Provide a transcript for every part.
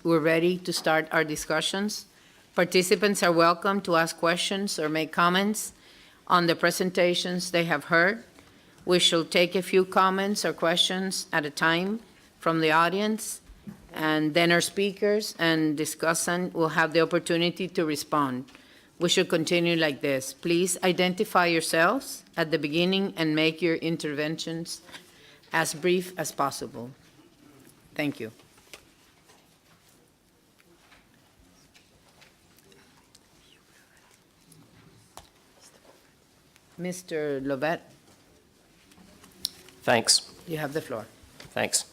we're ready to start our discussions. Participants are welcome to ask questions or make comments on the presentations they have heard. We shall take a few comments or questions at a time from the audience, and then our speakers and discussant will have the opportunity to respond. We should continue like this. Please identify yourselves at the beginning and make your interventions as brief as possible. Thank you. Mr. Lovett. Thanks. You have the floor. Thanks.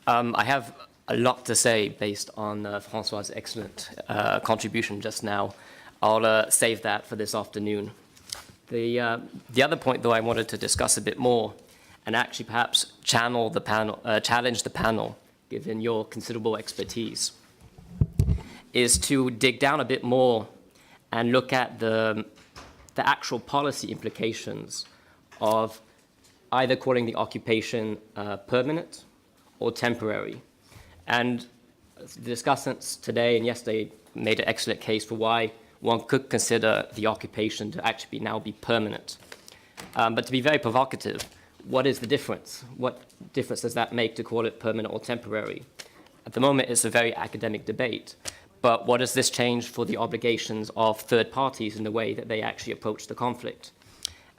I have a lot to say based on Francois's excellent contribution just now. I'll save that for this afternoon. The other point, though, I wanted to discuss a bit more, and actually perhaps challenge the panel, given your considerable expertise, is to dig down a bit more and look at the actual policy implications of either calling the occupation permanent or temporary. And the discussants today and yesterday made an excellent case for why one could consider the occupation to actually now be permanent. But to be very provocative, what is the difference? What difference does that make to call it permanent or temporary? At the moment, it's a very academic debate. But what does this change for the obligations of third parties in the way that they actually approach the conflict?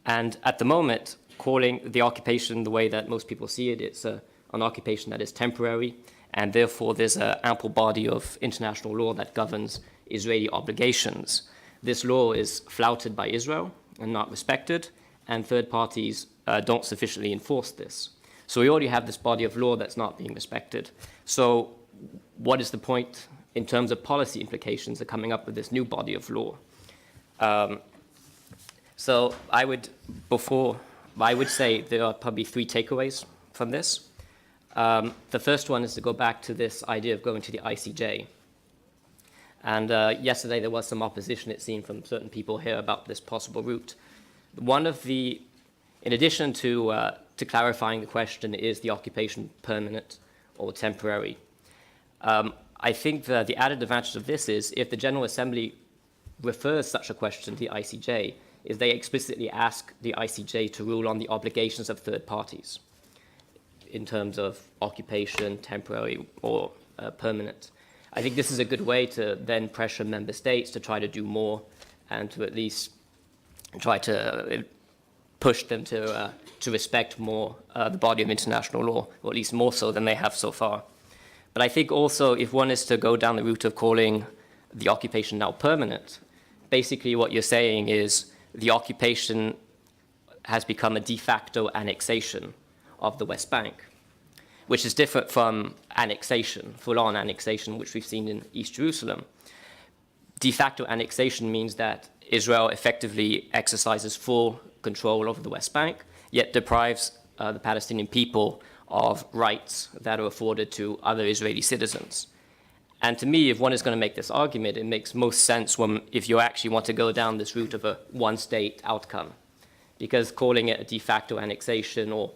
And at the moment, calling the occupation the way that most people see it, it's an occupation that is temporary, and therefore there's an ample body of international law that governs Israeli obligations. This law is flouted by Israel and not respected, and third parties don't sufficiently enforce this. So we already have this body of law that's not being respected. So what is the point in terms of policy implications of coming up with this new body of law? So I would say there are probably three takeaways from this. The first one is to go back to this idea of going to the ICJ. And yesterday there was some opposition, it seemed, from certain people here about this possible route. In addition to clarifying the question, is the occupation permanent or temporary? I think that the added advantage of this is if the General Assembly refers such a question to the ICJ, is they explicitly ask the ICJ to rule on the obligations of third parties in terms of occupation, temporary or permanent. I think this is a good way to then pressure member states to try to do more and to at least try to push them to respect more the body of international law, or at least more so than they have so far. But I think also if one is to go down the route of calling the occupation now permanent, basically what you're saying is the occupation has become a de facto annexation of the West Bank, which is different from annexation, full-on annexation, which we've seen in East Jerusalem. De facto annexation means that Israel effectively exercises full control over the West Bank, yet deprives the Palestinian people of rights that are afforded to other Israeli citizens. And to me, if one is going to make this argument, it makes most sense if you actually want to go down this route of a one-state outcome. Because calling it a de facto annexation or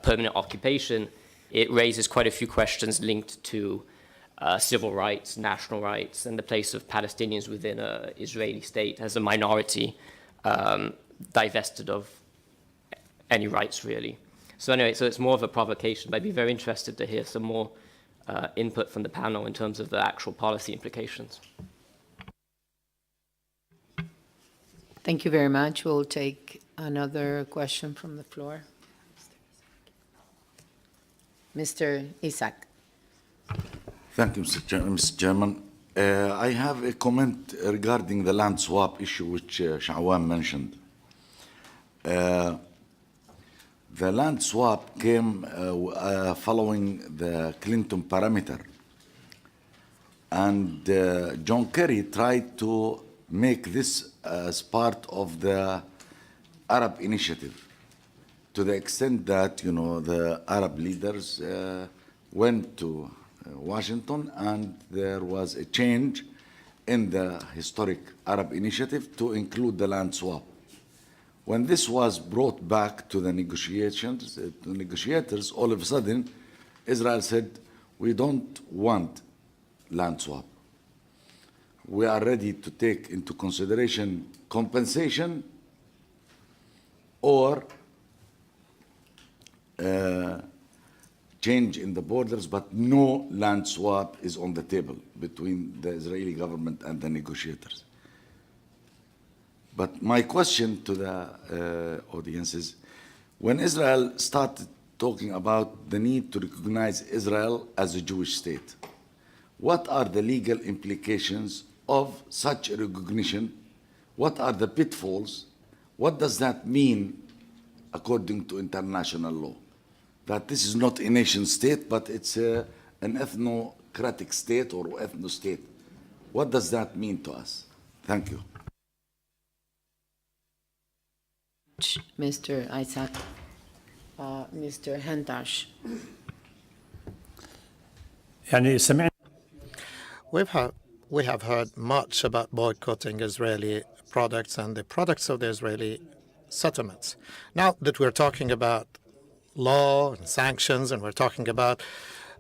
permanent occupation, it raises quite a few questions linked to civil rights, national rights, and the place of Palestinians within an Israeli state as a minority divested of any rights, really. So anyway, so it's more of a provocation, but I'd be very interested to hear some more input from the panel in terms of the actual policy implications. Thank you very much. We'll take another question from the floor. Mr. Isaac. Thank you, Mr. Chairman. I have a comment regarding the land swap issue which Sha'wan mentioned. The land swap came following the Clinton parameter. And John Kerry tried to make this as part of the Arab initiative, to the extent that, the Arab leaders went to Washington and there was a change in the historic Arab initiative to include the land swap. When this was brought back to the negotiators, all of a sudden, Israel said, we don't want land swap. We are ready to take into consideration compensation or change in the borders, but no land swap is on the table between the Israeli government and the negotiators. But my question to the audience is, when Israel started talking about the need to recognize Israel as a Jewish state, what are the legal implications of such a recognition? What are the pitfalls? What does that mean according to international law? That this is not a nation state, but it's an ethnocratic state or ethno-state. What does that mean to us? Thank you. Mr. Isaac. Mr. Hentash. يعني سمعنا We have heard much about boycotting Israeli products and the products of the Israeli settlements. Now that we're talking about law and sanctions and we're talking about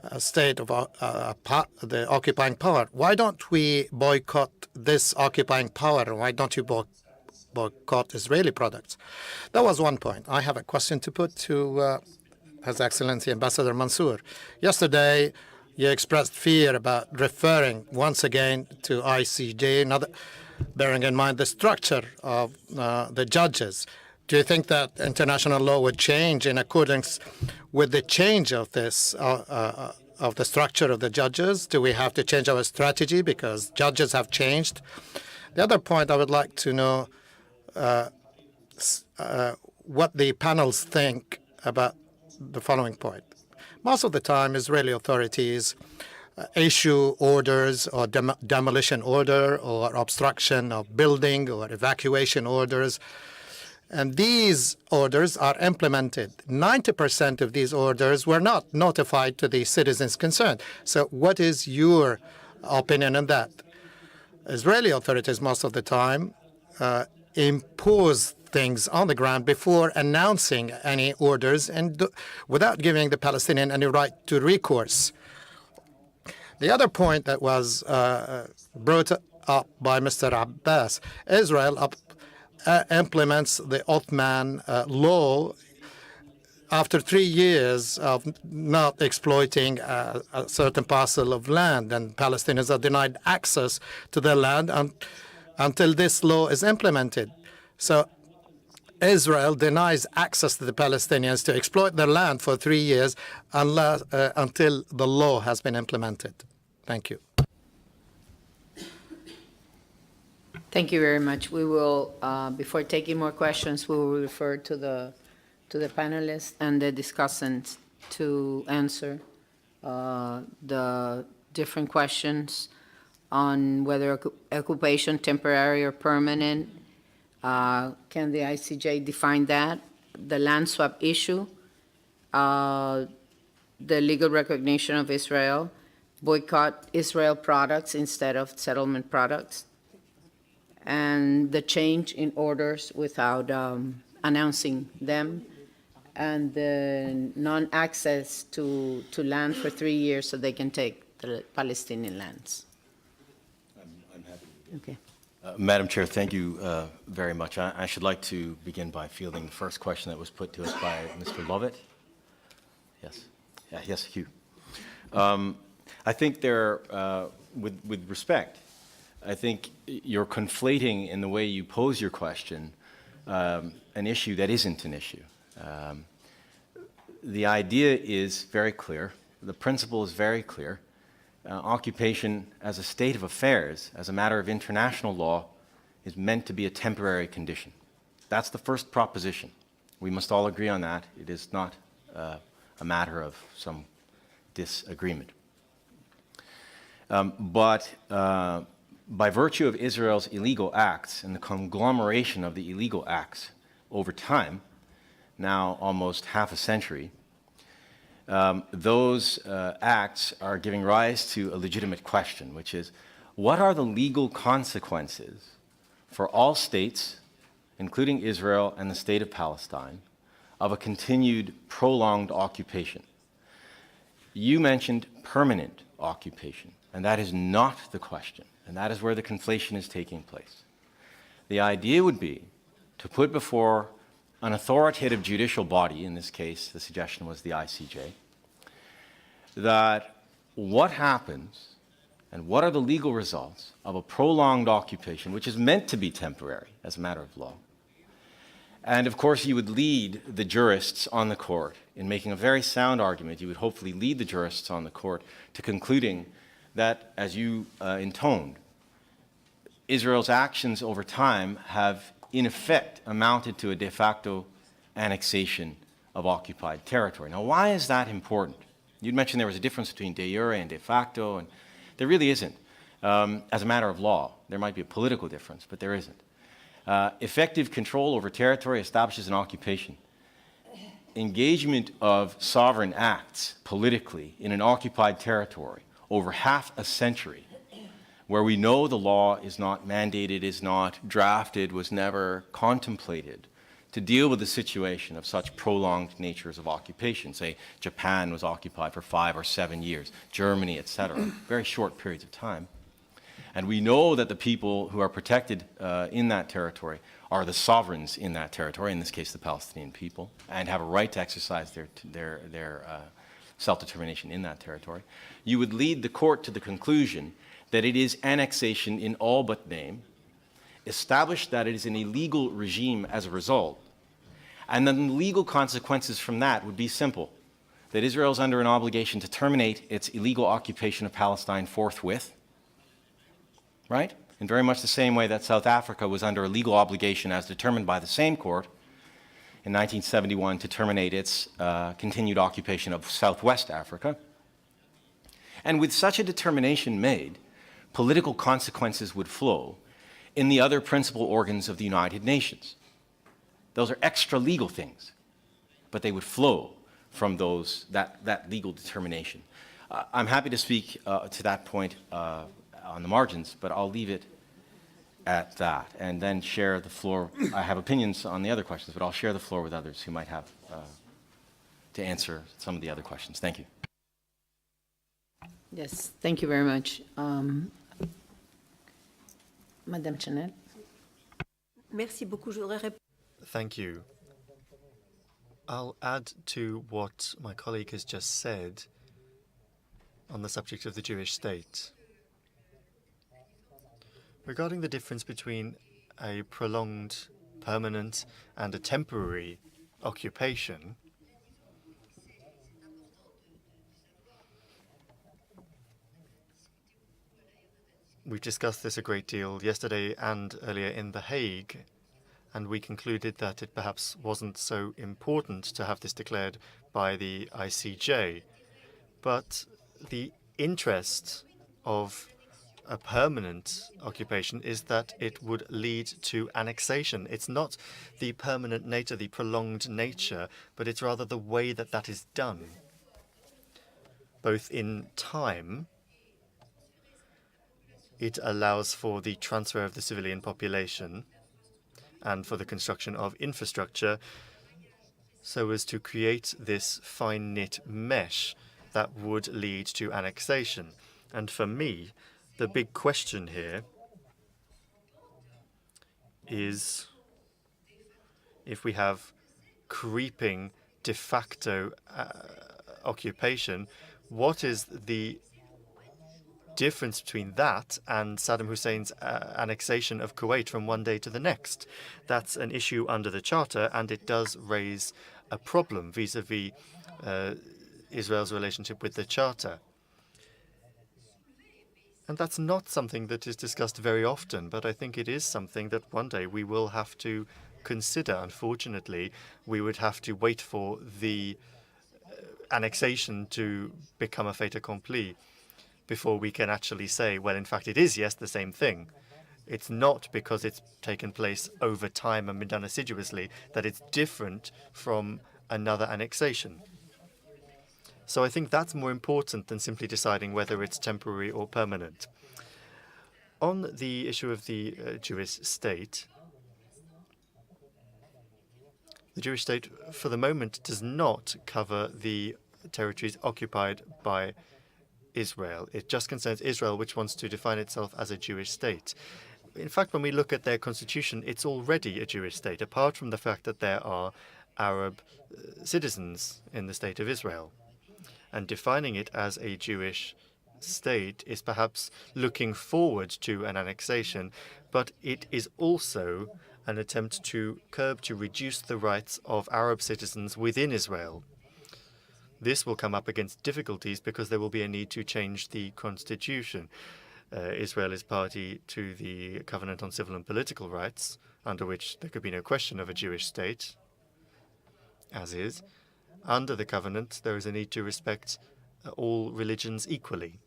a state of the occupying power, why don't we boycott this occupying power? Why don't you boycott Israeli products? That was one point. I have a question to put to His Excellency Ambassador Mansour. Yesterday, you expressed fear about referring once again to ICJ, bearing in mind the structure of the judges. Do you think that international law would change in accordance with the change of this of the structure of the judges? Do we have to change our strategy because judges have changed? The other point I would like to know what the panels think about the following point. Most of the time, Israeli authorities issue orders or demolition order or obstruction of building or evacuation orders. And these orders are implemented. 90% of these orders were not notified to the citizens concerned. So what is your opinion on that? Israeli authorities, most of the time, impose things on the ground before announcing any orders and without giving the Palestinian any right to recourse. The other point that was brought up by Mr. Abbas, Israel implements the Ottoman law after 3 years of not exploiting a certain parcel of land, and Palestinians are denied access to their land until this law is implemented. So Israel denies access to the Palestinians to exploit their land for 3 years until the law has been implemented. Thank you. Thank you very much. We will, before taking more questions, we will refer to the panelists and the discussants to answer the different questions on whether occupation temporary or permanent. Can the ICJ define that? The land swap issue, the legal recognition of Israel, boycott Israel products instead of settlement products, and the change in orders without announcing them, and the non-access to land for 3 years so they can take the Palestinian lands. I'm happy. Okay. Madam Chair, thank you very much. I should like to begin by fielding the first question that was put to us by Mr. Lovett. Yes. Yes, Hugh. I think with respect, I think you're conflating in the way you pose your question an issue that isn't an issue. The idea is very clear. The principle is very clear. Occupation as a state of affairs, as a matter of international law, is meant to be a temporary condition. That's the first proposition. We must all agree on that. It is not a matter of some disagreement. But by virtue of Israel's illegal acts and the conglomeration of the illegal acts over time, now almost half a century, those acts are giving rise to a legitimate question, which is, what are the legal consequences for all states, including Israel and the state of Palestine, of a continued prolonged occupation? You mentioned permanent occupation. And that is not the question. And that is where the conflation is taking place. The idea would be to put before an authoritative judicial body, in this case, the suggestion was the ICJ, that what happens and what are the legal results of a prolonged occupation, which is meant to be temporary as a matter of law. And of course, you would lead the jurists on the court in making a very sound argument. You would hopefully lead the jurists on the court to concluding that, as you intoned, Israel's actions over time have in effect amounted to a de facto annexation of occupied territory. Now, why is that important? You'd mentioned there was a difference between de jure and de facto, and there really isn't. As a matter of law, there might be a political difference, but there isn't. Effective control over territory establishes an occupation. Engagement of sovereign acts politically in an occupied territory over half a century, where we know the law is not mandated, is not drafted, was never contemplated to deal with the situation of such prolonged natures of occupation. Say, Japan was occupied for 5 or 7 years, Germany, etc., very short periods of time. And we know that the people who are protected in that territory are the sovereigns in that territory, in this case the Palestinian people, and have a right to exercise their self-determination in that territory. You would lead the court to the conclusion that it is annexation in all but name, establish that it is an illegal regime as a result, and then the legal consequences from that would be simple, that Israel is under an obligation to terminate its illegal occupation of Palestine forthwith, right? In very much the same way that South Africa was under a legal obligation as determined by the same court in 1971 to terminate its continued occupation of Southwest Africa. And with such a determination made, political consequences would flow in the other principal organs of the United Nations. Those are extra legal things, but they would flow from that legal determination. I'm happy to speak to that point on the margins, but I'll leave it at that and then share the floor. I have opinions on the other questions, but I'll share the floor with others who might have to answer some of the other questions. Thank you. Yes, thank you very much. Madame Chanel. Merci beaucoup. Je voudrais Thank you. I'll add to what my colleague has just said on the subject of the Jewish state. Regarding the difference between a prolonged, permanent, and a temporary occupation, we've discussed this a great deal yesterday and earlier in The Hague, and we concluded that it perhaps wasn't so important to have this declared by the ICJ. But the interest of a permanent occupation is that it would lead to annexation. It's not the permanent nature, the prolonged nature, but it's rather the way that that is done, both in time. It allows for the transfer of the civilian population and for the construction of infrastructure so as to create this fine-knit mesh that would lead to annexation. And for me, the big question here is if we have creeping de facto occupation, what is the difference between that and Saddam Hussein's annexation of Kuwait from one day to the next? That's an issue under the Charter, and it does raise a problem vis-à-vis Israel's relationship with the Charter. And that's not something that is discussed very often, but I think it is something that one day we will have to consider. Unfortunately, we would have to wait for the annexation to become a fait accompli before we can actually say, well, in fact, it is, yes, the same thing. It's not because it's taken place over time and been done assiduously that it's different from another annexation. So I think that's more important than simply deciding whether it's temporary or permanent. On the issue of the Jewish state, the Jewish state, for the moment, does not cover the territories occupied by Israel. It just concerns Israel, which wants to define itself as a Jewish state. In fact, when we look at their constitution, it's already a Jewish state, apart from the fact that there are Arab citizens in the state of Israel. And defining it as a Jewish state is perhaps looking forward to an annexation, but it is also an attempt to reduce the rights of Arab citizens within Israel. This will come up against difficulties because there will be a need to change the constitution. Israel is party to the Covenant on Civil and Political Rights, under which there could be no question of a Jewish state, as is. Under the covenant, there is a need to respect all religions equally.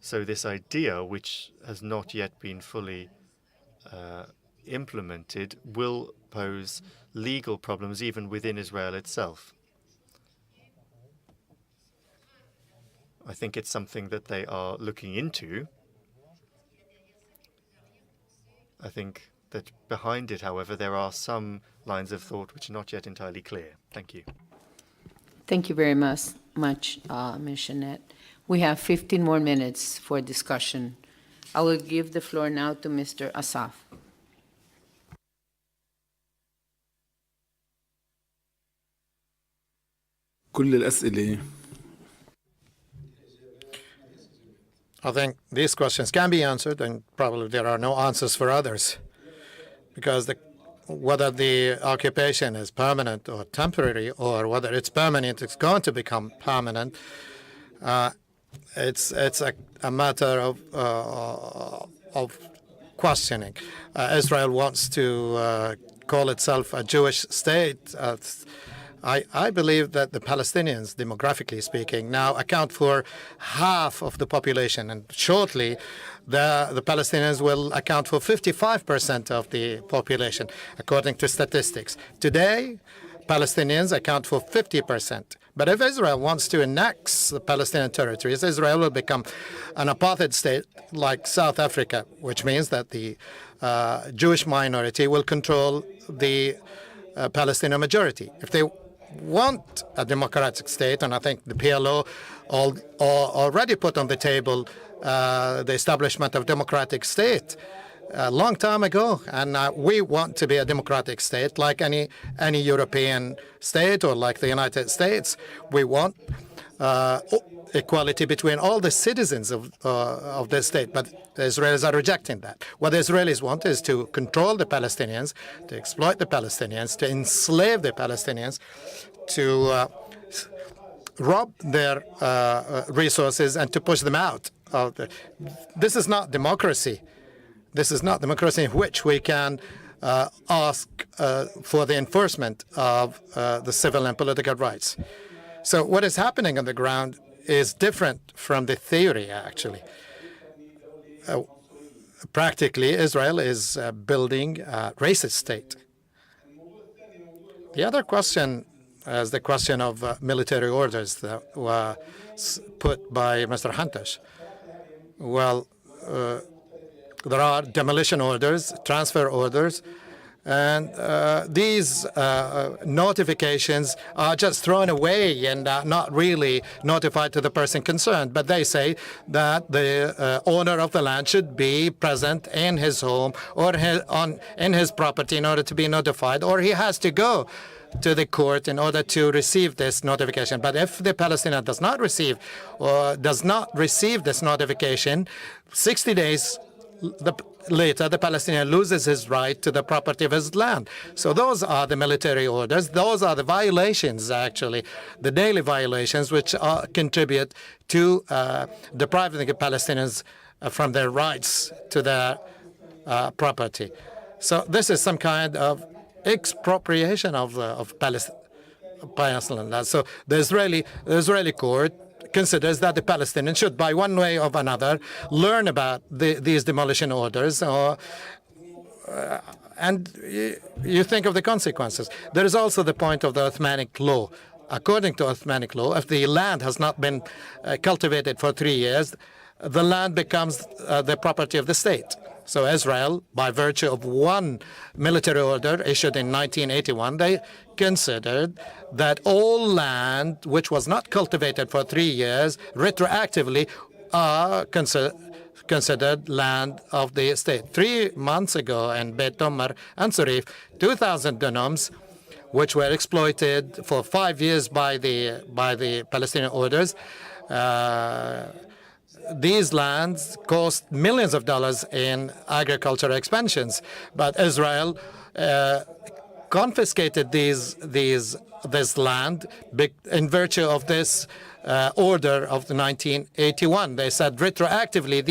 So this idea, which has not yet been fully implemented, will pose legal problems even within Israel itself. I think it's something that they are looking into. I think that behind it, however, there are some lines of thought which are not yet entirely clear. Thank you. Thank you very much, Ms. Jeanette. We have 15 more minutes for discussion. I will give the floor now to Mr. Asaf. كل الأسئلة I think these questions can be answered, and probably there are no answers for others, because whether the occupation is permanent or temporary, or whether it's permanent, it's going to become permanent. It's a matter of questioning. Israel wants to call itself a Jewish state. I believe that the Palestinians, demographically speaking, now account for half of the population, and shortly the Palestinians will account for 55% of the population, according to statistics. Today, Palestinians account for 50%. But if Israel wants to annex the Palestinian territories, Israel will become an apartheid state like South Africa, which means that the Jewish minority will control the Palestinian majority. If they want a democratic state, and I think the PLO already put on the table the establishment of democratic state a long time ago, and we want to be a democratic state like any European state or like the United States. We want equality between all the citizens of the state, but the Israelis are rejecting that. What the Israelis want is to control the Palestinians, to exploit the Palestinians, to enslave the Palestinians, to rob their resources and to push them out. This is not democracy. This is not democracy in which we can ask for the enforcement of the civil and political rights. So what is happening on the ground is different from the theory, actually. Practically, Israel is building a racist state. The other question is the question of military orders that was put by Mr. Hantash. Well, there are demolition orders, transfer orders, and these notifications are just thrown away and not really notified to the person concerned. But they say that the owner of the land should be present in his home or in his property in order to be notified, or he has to go to the court in order to receive this notification. But if the Palestinian does not receive this notification, 60 days later, the Palestinian loses his right to the property of his land. So those are the military orders. Those are the violations, actually, the daily violations, which contribute to depriving the Palestinians from their rights to their property. So this is some kind of expropriation of Palestinian land. So the Israeli court considers that the Palestinians should, by one way or another, learn about these demolition orders, and you think of the consequences. There is also the point of the Ottomanic law. According to Ottomanic law, if the land has not been cultivated for 3 years, the land becomes the property of the state. So Israel, by virtue of one military order issued in 1981, they considered that all land which was not cultivated for 3 years retroactively are considered land of the state. 3 months ago in Beit Omar and Surif, 2,000 dunums, which were exploited for 5 years by the Palestinian orders, these lands cost millions of dollars in agricultural expansions, but Israel confiscated this land in virtue of this order of the 1981. They said retroactively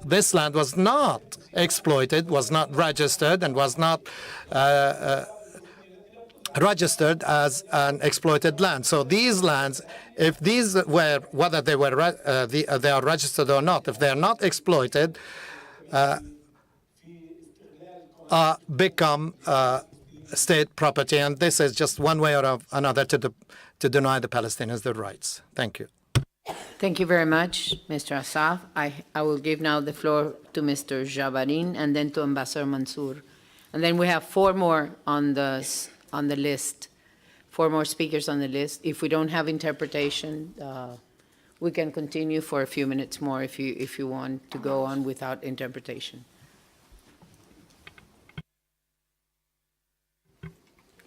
this land was not exploited, was not registered, and was not registered as an exploited land. So these lands, if these were, whether they were they are registered or not, if they are not exploited, become state property, and this is just one way or another to deny the Palestinians their rights. Thank you. Thank you very much, Mr. Asaf. I will give now the floor to Mr. Jabarin and then to Ambassador Mansour. And then we have 4 more on the list, 4 more speakers on the list. If we don't have interpretation, we can continue for a few minutes more if you want to go on without interpretation.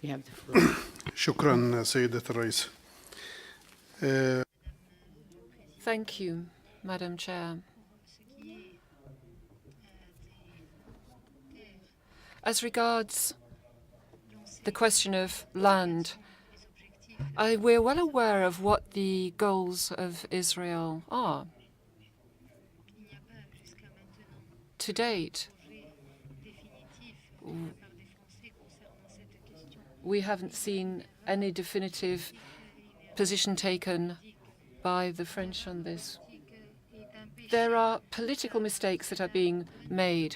You have the floor. شكرا سيدة الرئيس. Thank you, Madam Chair. As regards the question of land, we're well aware of what the goals of Israel are. To date, we haven't seen any definitive position taken by the French on this. There are political mistakes that are being made.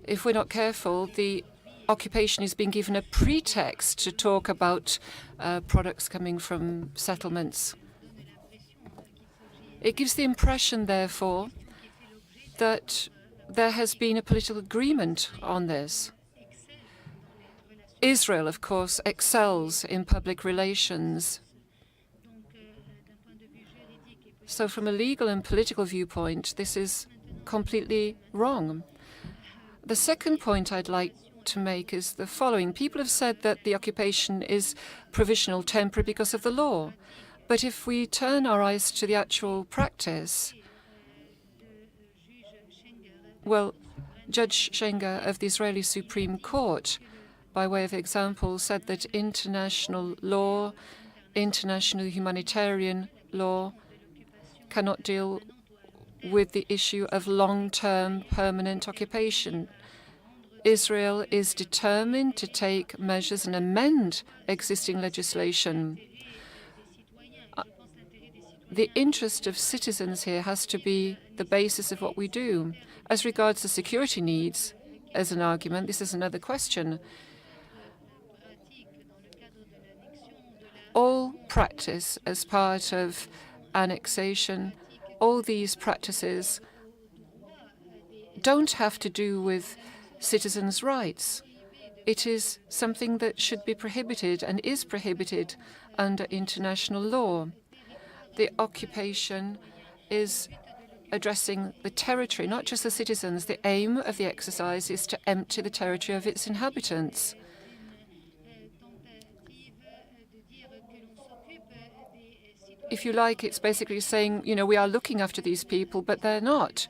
If we're not careful, the occupation is being given a pretext to talk about products coming from settlements. It gives the impression, therefore, that there has been a political agreement on this. Israel, of course, excels in public relations. So from a legal and political viewpoint, this is completely wrong. The second point I'd like to make is the following. People have said that the occupation is provisional, temporary because of the law. But if we turn our eyes to the actual practice, well, Judge Schenger of the Israeli Supreme Court, by way of example, said that international law, international humanitarian law, cannot deal with the issue of long-term permanent occupation. Israel is determined to take measures and amend existing legislation. The interest of citizens here has to be the basis of what we do. As regards the security needs, as an argument, this is another question. All practice as part of annexation, all these practices don't have to do with citizens' rights. It is something that should be prohibited and is prohibited under international law. The occupation is addressing the territory, not just the citizens. The aim of the exercise is to empty the territory of its inhabitants. If you like, it's basically saying, we are looking after these people, but they're not.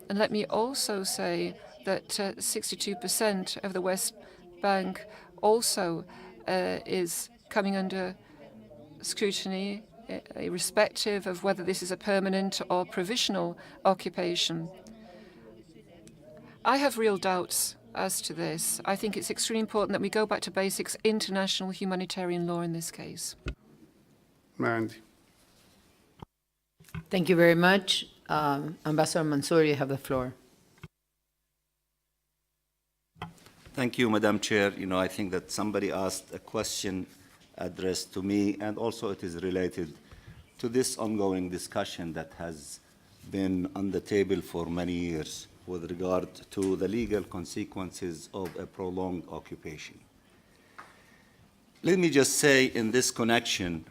And let me also say that 62% of the West Bank also is coming under scrutiny, irrespective of whether this is a permanent or provisional occupation. I have real doubts as to this. I think it's extremely important that we go back to basics, international humanitarian law in this case. Thank you very much. Ambassador Mansour, you have the floor. Thank you, Madam Chair. I think that somebody asked a question addressed to me, and also it is related to this ongoing discussion that has been on the table for many years with regard to the legal consequences of a prolonged occupation. Let me just say in this connection,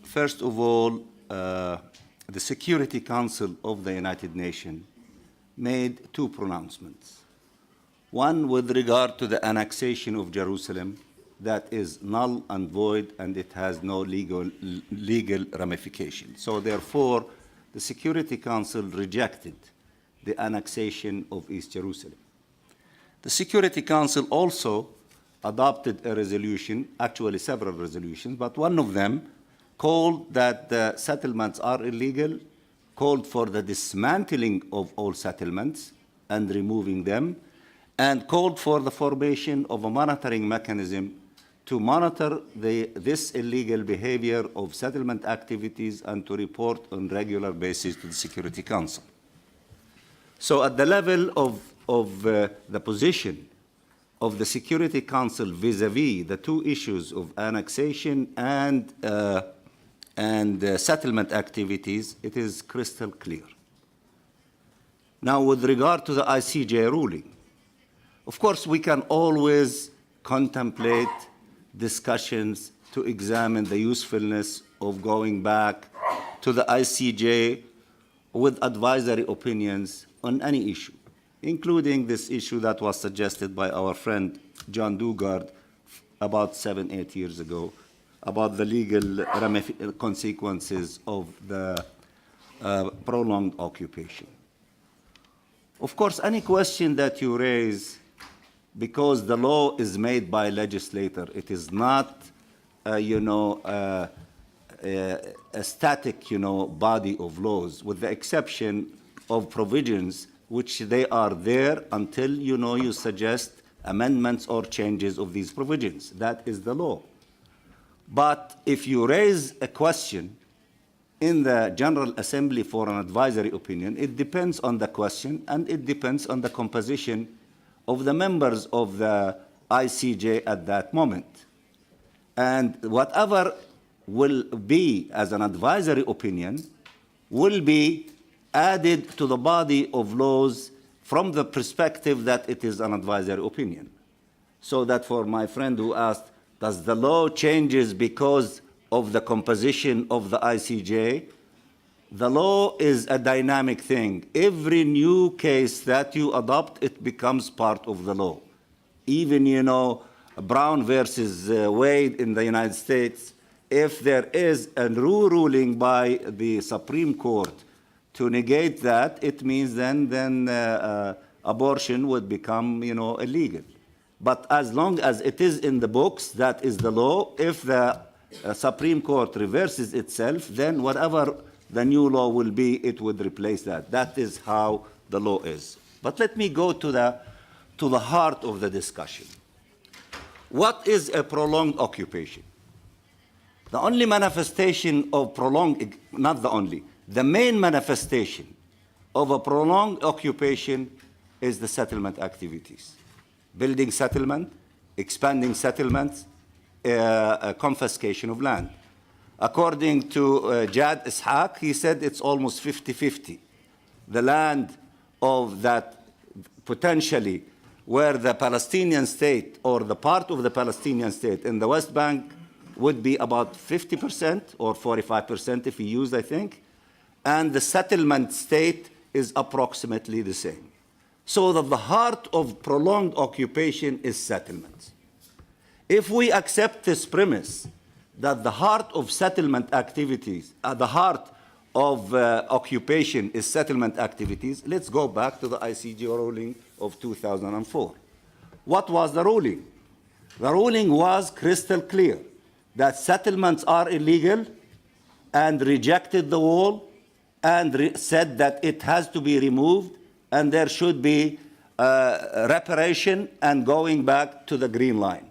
first of all, the Security Council of the United Nations made two pronouncements. One with regard to the annexation of Jerusalem, that is null and void, and it has no legal ramification. So therefore, the Security Council rejected the annexation of East Jerusalem. The Security Council also adopted a resolution, actually several resolutions, but one of them called that the settlements are illegal, called for the dismantling of all settlements and removing them, and called for the formation of a monitoring mechanism to monitor this illegal behavior of settlement activities and to report on regular basis to the Security Council. So at the level of the position of the Security Council vis-à-vis the two issues of annexation and settlement activities, it is crystal clear. Now, with regard to the ICJ ruling, of course, we can always contemplate discussions to examine the usefulness of going back to the ICJ with advisory opinions on any issue, including this issue that was suggested by our friend John Dugard about 7-8 years ago, about the legal consequences of the prolonged occupation. Of course, any question that you raise, because the law is made by legislator, it is not, a static, body of laws, with the exception of provisions which they are there until, you suggest amendments or changes of these provisions. That is the law. But if you raise a question in the General Assembly for an advisory opinion, it depends on the question and it depends on the composition of the members of the ICJ at that moment. And whatever will be as an advisory opinion will be added to the body of laws from the perspective that it is an advisory opinion. So that for my friend who asked, does the law changes because of the composition of the ICJ? The law is a dynamic thing. Every new case that you adopt, it becomes part of the law. Even, Brown versus Wade in the United States, if there is a ruling by the Supreme Court to negate that, it means then abortion would become, illegal. But as long as it is in the books, that is the law. If the Supreme Court reverses itself, then whatever the new law will be, it would replace that. That is how the law is. But let me go to the heart of the discussion. What is a prolonged occupation? The only manifestation of prolonged, not the only, the main manifestation of a prolonged occupation is the settlement activities. Building settlement, expanding settlements, confiscation of land. According to Jad Ishaq, he said it's almost 50-50. The land of that potentially where the Palestinian state or the part of the Palestinian state in the West Bank would be about 50% or 45% if he used, I think, and the settlement state is approximately the same. So that the heart of prolonged occupation is settlements. If we accept this premise that the heart of settlement activities, the heart of occupation is settlement activities, let's go back to the ICJ ruling of 2004. What was the ruling? The ruling was crystal clear that settlements are illegal and rejected the wall and said that it has to be removed and there should be reparation and going back to the green line.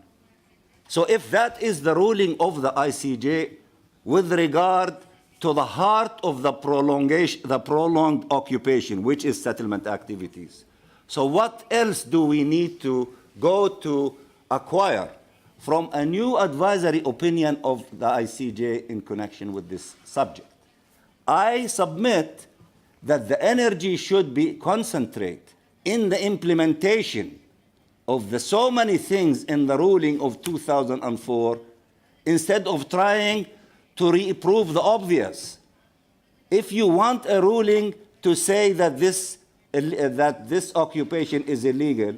So if that is the ruling of the ICJ with regard to the heart of the prolonged occupation, which is settlement activities, so what else do we need to go to acquire from a new advisory opinion of the ICJ in connection with this subject? I submit that the energy should be concentrated in the implementation of the so many things in the ruling of 2004 instead of trying to reprove the obvious. If you want a ruling to say that this occupation is illegal,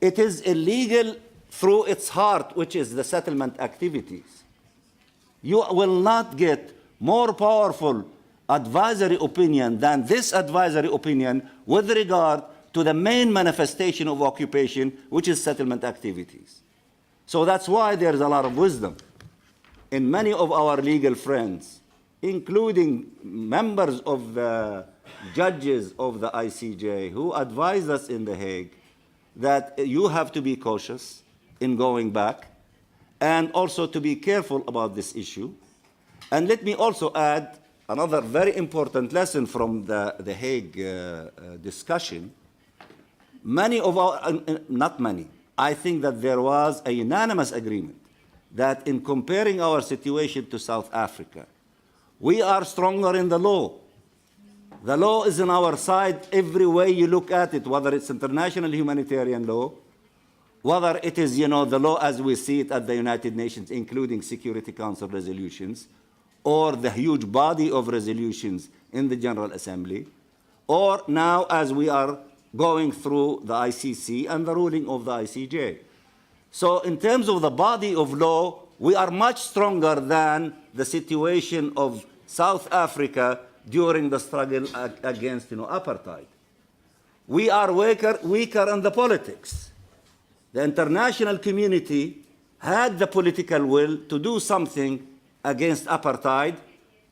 it is illegal through its heart, which is the settlement activities. You will not get more powerful advisory opinion than this advisory opinion with regard to the main manifestation of occupation, which is settlement activities. So that's why there's a lot of wisdom in many of our legal friends, including members of the judges of the ICJ who advised us in The Hague that you have to be cautious in going back and also to be careful about this issue. And let me also add another very important lesson from the Hague discussion. Many of our, not many, I think that there was a unanimous agreement that in comparing our situation to South Africa, we are stronger in the law. The law is on our side every way you look at it, whether it's international humanitarian law, whether it is, the law as we see it at the United Nations, including Security Council resolutions, or the huge body of resolutions in the General Assembly, or now as we are going through the ICC and the ruling of the ICJ. So in terms of the body of law, we are much stronger than the situation of South Africa during the struggle against apartheid. We are weaker in the politics. The international community had the political will to do something against apartheid,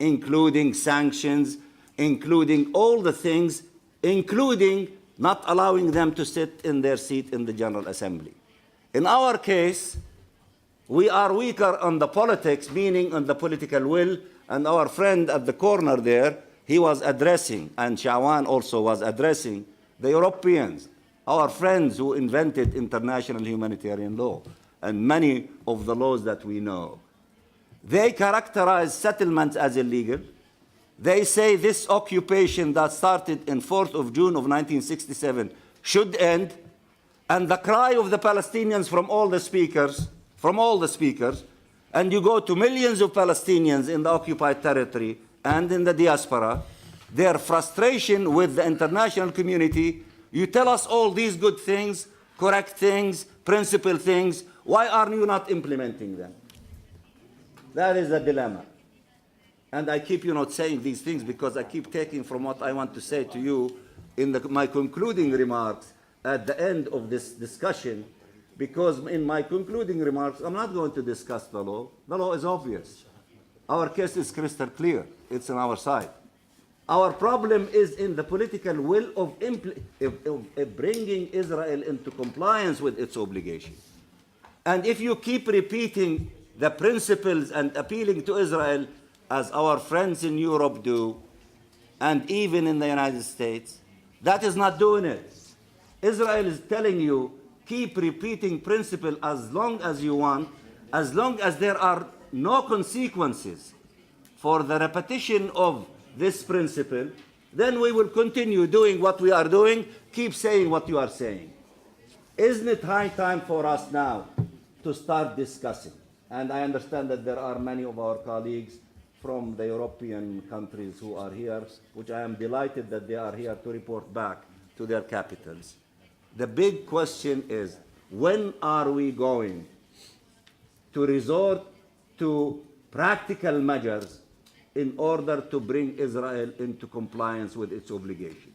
including sanctions, including all the things, including not allowing them to sit in their seat in the General Assembly. In our case, we are weaker on the politics, meaning on the political will, and our friend at the corner there, he was addressing, and Shawan also was addressing, the Europeans, our friends who invented international humanitarian law, and many of the laws that we know. They characterize settlements as illegal. They say this occupation that started in 4th of June of 1967 should end, and the cry of the Palestinians from all the speakers, and you go to millions of Palestinians in the occupied territory and in the diaspora, their frustration with the international community, you tell us all these good things, correct things, principled things, why are you not implementing them? That is the dilemma. And I keep saying these things because I keep taking from what I want to say to you in my concluding remarks at the end of this discussion, because in my concluding remarks, I'm not going to discuss the law. The law is obvious. Our case is crystal clear. It's on our side. Our problem is in the political will of bringing Israel into compliance with its obligation. And if you keep repeating the principles and appealing to Israel, as our friends in Europe do, and even in the United States, that is not doing it. Israel is telling you, keep repeating principle as long as you want, as long as there are no consequences for the repetition of this principle, then we will continue doing what we are doing, keep saying what you are saying. Isn't it high time for us now to start discussing? And I understand that there are many of our colleagues from the European countries who are here, which I am delighted that they are here to report back to their capitals. The big question is, when are we going to resort to practical measures in order to bring Israel into compliance with its obligation?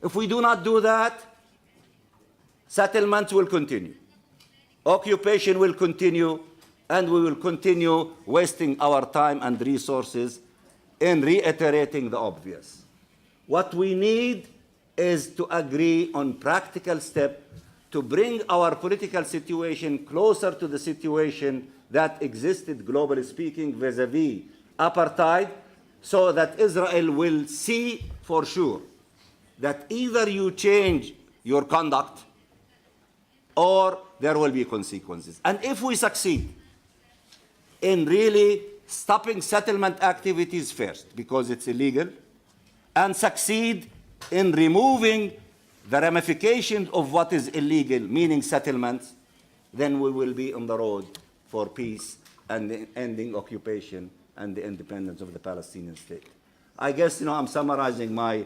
If we do not do that, settlements will continue, occupation will continue, and we will continue wasting our time and resources in reiterating the obvious. What we need is to agree on practical steps to bring our political situation closer to the situation that existed, globally speaking, vis-a-vis apartheid, so that Israel will see for sure that either you change your conduct or there will be consequences. And if we succeed in really stopping settlement activities first, because it's illegal, and succeed in removing the ramifications of what is illegal, meaning settlements, then we will be on the road for peace and the ending occupation and the independence of the Palestinian state. I guess, I'm summarizing my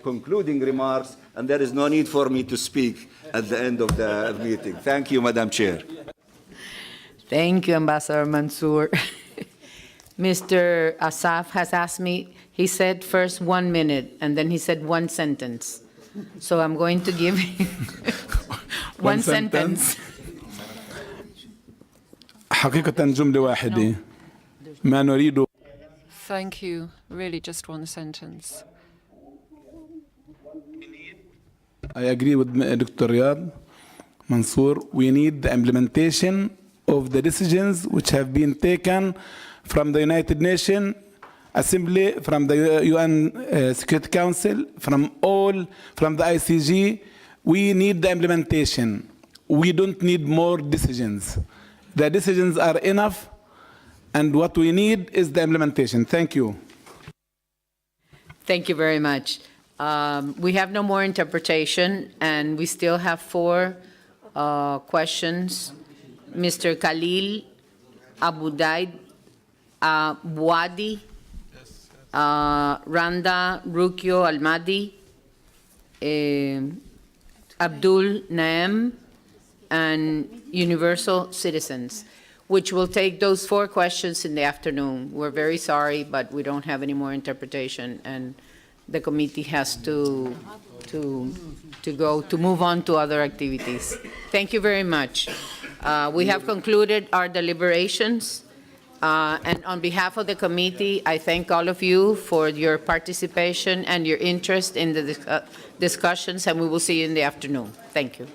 concluding remarks, and there is no need for me to speak at the end of the meeting. Thank you, Madam Chair. Thank you, Ambassador Mansour. Mr. Asaf has asked me, he said first 1 minute, and then he said one sentence. So I'm going to give him one sentence. حقيقة جملة واحدة ما نريد. Thank you. Really, just one sentence. I agree with Dr. Riyad Mansour. We need the implementation of the decisions which have been taken from the United Nations Assembly, from the UN Security Council, from the ICG. We need the implementation. We don't need more decisions. The decisions are enough, and what we need is the implementation. Thank you. Thank you very much. We have no more interpretation, and we still have 4 questions. Mr. Khalil Abudaid Bouadi, Randa Rukyo Almadi, Abdul Naem, and Universal Citizens, which will take those 4 questions in the afternoon. We're very sorry, but we don't have any more interpretation, and the committee has to move on to other activities. Thank you very much. We have concluded our deliberations, and on behalf of the committee, I thank all of you for your participation and your interest in the discussions, and we will see you in the afternoon. Thank you.